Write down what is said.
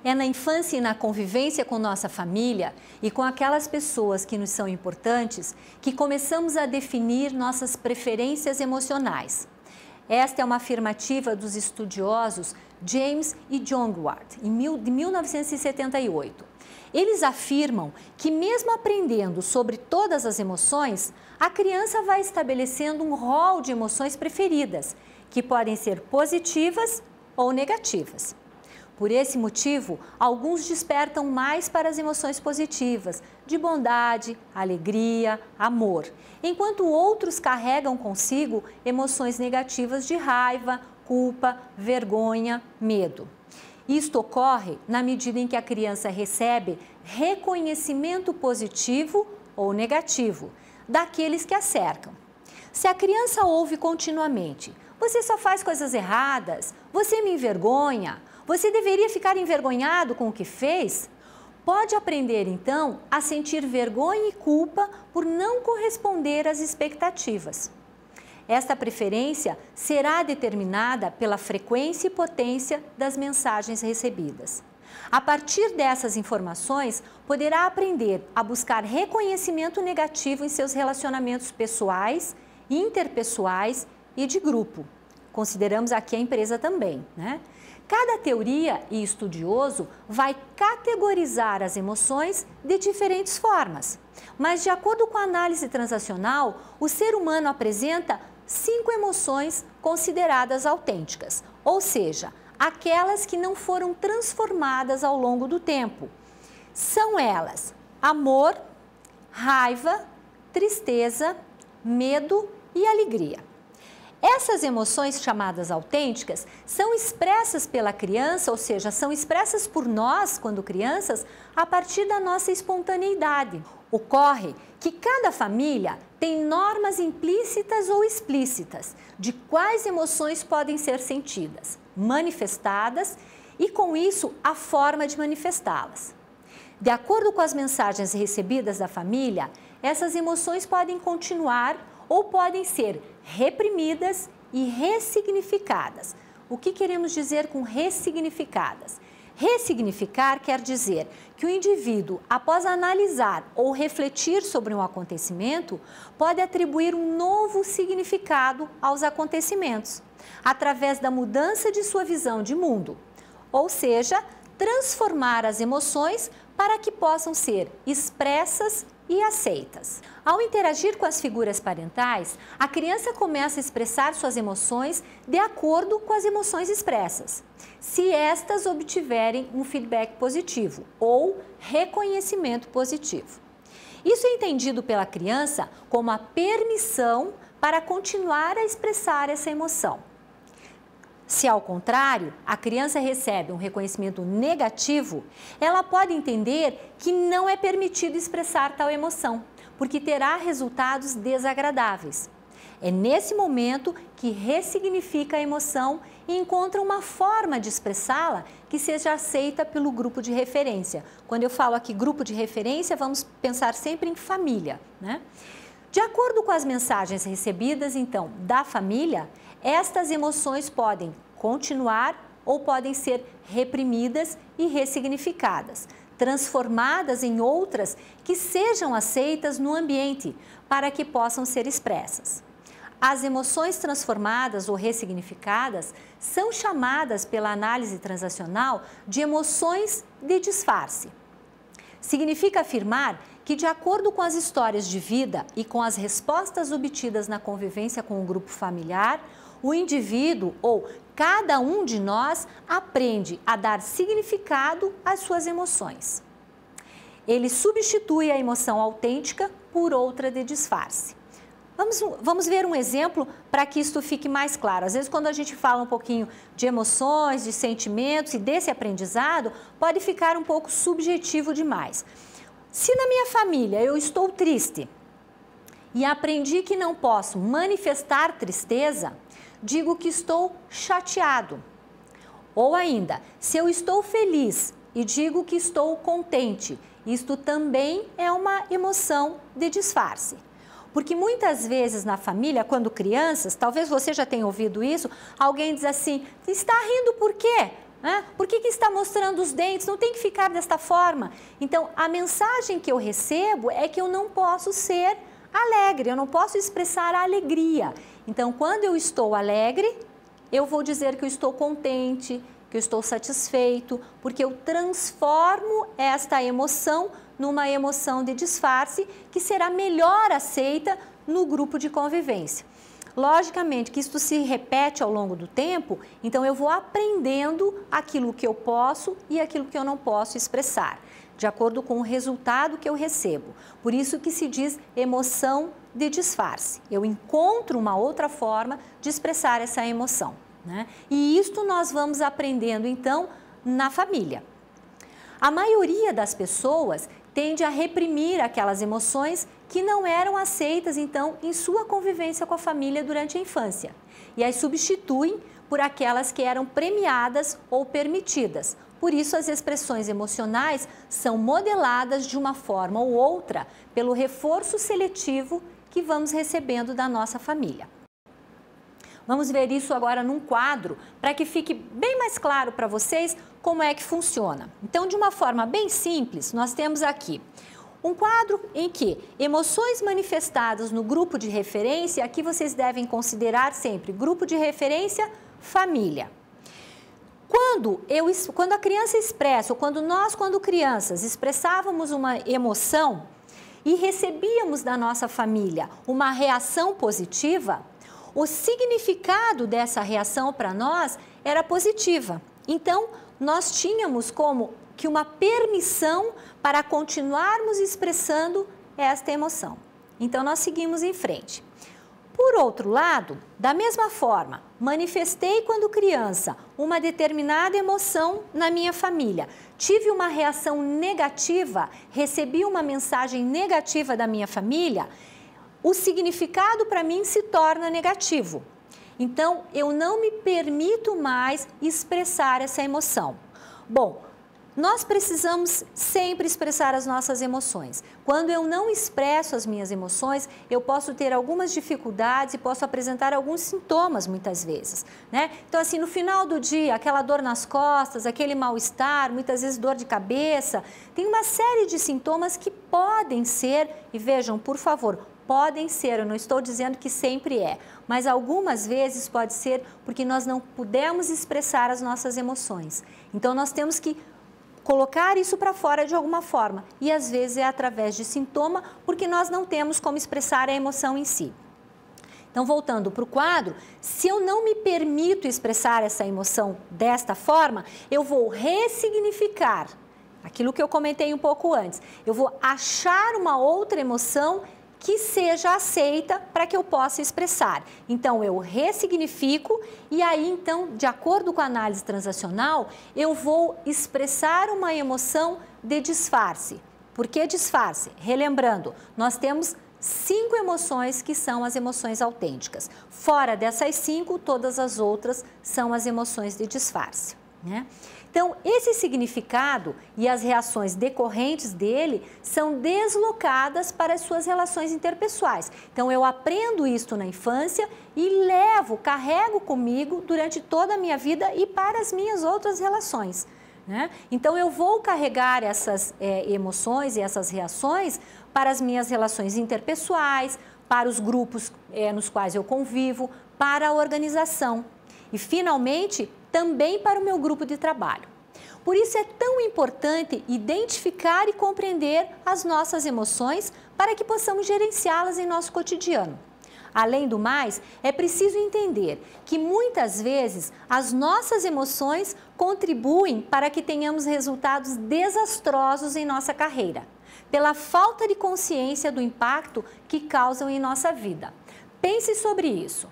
É na infância e na convivência com nossa família e com aquelas pessoas que nos são importantes que começamos a definir nossas preferências emocionais. Esta é uma afirmativa dos estudiosos James e John Ward, de 1978. Eles afirmam que mesmo aprendendo sobre todas as emoções, a criança vai estabelecendo um rol de emoções preferidas, que podem ser positivas ou negativas. Por esse motivo, alguns despertam mais para as emoções positivas, de bondade, alegria, amor, enquanto outros carregam consigo emoções negativas de raiva, culpa, vergonha, medo. Isto ocorre na medida em que a criança recebe reconhecimento positivo ou negativo daqueles que a cercam. Se a criança ouve continuamente: "Você só faz coisas erradas, você me envergonha, você deveria ficar envergonhado com o que fez", pode aprender então a sentir vergonha e culpa por não corresponder às expectativas. Esta preferência será determinada pela frequência e potência das mensagens recebidas. A partir dessas informações, poderá aprender a buscar reconhecimento negativo em seus relacionamentos pessoais, interpessoais e de grupo. Consideramos aqui a empresa também, né? Cada teoria e estudioso vai categorizar as emoções de diferentes formas, mas de acordo com a análise transacional, o ser humano apresenta 5 emoções consideradas autênticas, ou seja, aquelas que não foram transformadas ao longo do tempo. São elas: amor, raiva, tristeza, medo e alegria. Essas emoções chamadas autênticas são expressas pela criança, ou seja, são expressas por nós, quando crianças, a partir da nossa espontaneidade. Ocorre que cada família tem normas implícitas ou explícitas de quais emoções podem ser sentidas, manifestadas e, com isso, a forma de manifestá-las. De acordo com as mensagens recebidas da família, essas emoções podem continuar ou podem ser reprimidas e ressignificadas. O que queremos dizer com ressignificadas? Ressignificar quer dizer que o indivíduo, após analisar ou refletir sobre um acontecimento, pode atribuir um novo significado aos acontecimentos, através da mudança de sua visão de mundo, ou seja, transformar as emoções para que possam ser expressas e aceitas. Ao interagir com as figuras parentais, a criança começa a expressar suas emoções de acordo com as emoções expressas, se estas obtiverem um feedback positivo ou reconhecimento positivo. Isso é entendido pela criança como a permissão para continuar a expressar essa emoção. Se, ao contrário, a criança recebe um reconhecimento negativo, ela pode entender que não é permitido expressar tal emoção, porque terá resultados desagradáveis. É nesse momento que ressignifica a emoção e encontra uma forma de expressá-la que seja aceita pelo grupo de referência. Quando eu falo aqui grupo de referência, vamos pensar sempre em família, né? De acordo com as mensagens recebidas, então, da família, estas emoções podem continuar ou podem ser reprimidas e ressignificadas, transformadas em outras que sejam aceitas no ambiente para que possam ser expressas. As emoções transformadas ou ressignificadas são chamadas pela análise transacional de emoções de disfarce. Significa afirmar que, de acordo com as histórias de vida e com as respostas obtidas na convivência com o grupo familiar, o indivíduo ou cada um de nós aprende a dar significado às suas emoções. Ele substitui a emoção autêntica por outra de disfarce. Vamos ver um exemplo para que isto fique mais claro. Às vezes, quando a gente fala um pouquinho de emoções, de sentimentos e desse aprendizado, pode ficar um pouco subjetivo demais. Se na minha família eu estou triste e aprendi que não posso manifestar tristeza, digo que estou chateado. Ou ainda, se eu estou feliz e digo que estou contente, isto também é uma emoção de disfarce. Porque muitas vezes na família, quando crianças, talvez você já tenha ouvido isso, alguém diz assim: está rindo por quê? Por que está mostrando os dentes? Não tem que ficar desta forma. Então, a mensagem que eu recebo é que eu não posso ser alegre, eu não posso expressar a alegria. Então, quando eu estou alegre, eu vou dizer que eu estou contente, que eu estou satisfeito, porque eu transformo esta emoção numa emoção de disfarce que será melhor aceita no grupo de convivência. Logicamente que isto se repete ao longo do tempo, então eu vou aprendendo aquilo que eu posso e aquilo que eu não posso expressar, de acordo com o resultado que eu recebo. Por isso que se diz emoção de disfarce. Eu encontro uma outra forma de expressar essa emoção, né? E isto nós vamos aprendendo então na família. A maioria das pessoas tende a reprimir aquelas emoções que não eram aceitas, então, em sua convivência com a família durante a infância. E as substituem por aquelas que eram premiadas ou permitidas. Por isso, as expressões emocionais são modeladas de uma forma ou outra pelo reforço seletivo que vamos recebendo da nossa família. Vamos ver isso agora num quadro, para que fique bem mais claro para vocês como é que funciona. Então, de uma forma bem simples, nós temos aqui um quadro em que emoções manifestadas no grupo de referência, aqui vocês devem considerar sempre grupo de referência, família. Quando a criança expressa, ou quando crianças, expressávamos uma emoção e recebíamos da nossa família uma reação positiva, o significado dessa reação para nós era positiva. Então, nós tínhamos como que uma permissão para continuarmos expressando esta emoção. Então, nós seguimos em frente. Por outro lado, da mesma forma, manifestei quando criança uma determinada emoção na minha família. Tive uma reação negativa, recebi uma mensagem negativa da minha família, o significado para mim se torna negativo. Então, eu não me permito mais expressar essa emoção. Bom, nós precisamos sempre expressar as nossas emoções. Quando eu não expresso as minhas emoções, eu posso ter algumas dificuldades e posso apresentar alguns sintomas muitas vezes, né? Então, assim, no final do dia, aquela dor nas costas, aquele mal-estar, muitas vezes dor de cabeça, tem uma série de sintomas que podem ser, e vejam, por favor, podem ser, eu não estou dizendo que sempre é, mas algumas vezes pode ser porque nós não pudemos expressar as nossas emoções. Então, nós temos que colocar isso para fora de alguma forma e às vezes é através de sintoma porque nós não temos como expressar a emoção em si. Então, voltando para o quadro, se eu não me permito expressar essa emoção desta forma, eu vou ressignificar aquilo que eu comentei um pouco antes. Eu vou achar uma outra emoção que seja aceita para que eu possa expressar. Então, eu ressignifico e aí, então, de acordo com a análise transacional, eu vou expressar uma emoção de disfarce. Por que disfarce? Relembrando, nós temos 5 emoções que são as emoções autênticas. Fora dessas 5, todas as outras são as emoções de disfarce, né? Então, esse significado e as reações decorrentes dele são deslocadas para as suas relações interpessoais. Então, eu aprendo isto na infância e carrego comigo durante toda a minha vida e para as minhas outras relações, né? Então, eu vou carregar essas emoções e essas reações para as minhas relações interpessoais, para os grupos nos quais eu convivo, para a organização e, finalmente, também para o meu grupo de trabalho. Por isso é tão importante identificar e compreender as nossas emoções para que possamos gerenciá-las em nosso cotidiano. Além do mais, é preciso entender que muitas vezes as nossas emoções contribuem para que tenhamos resultados desastrosos em nossa carreira, pela falta de consciência do impacto que causam em nossa vida. Pense sobre isso.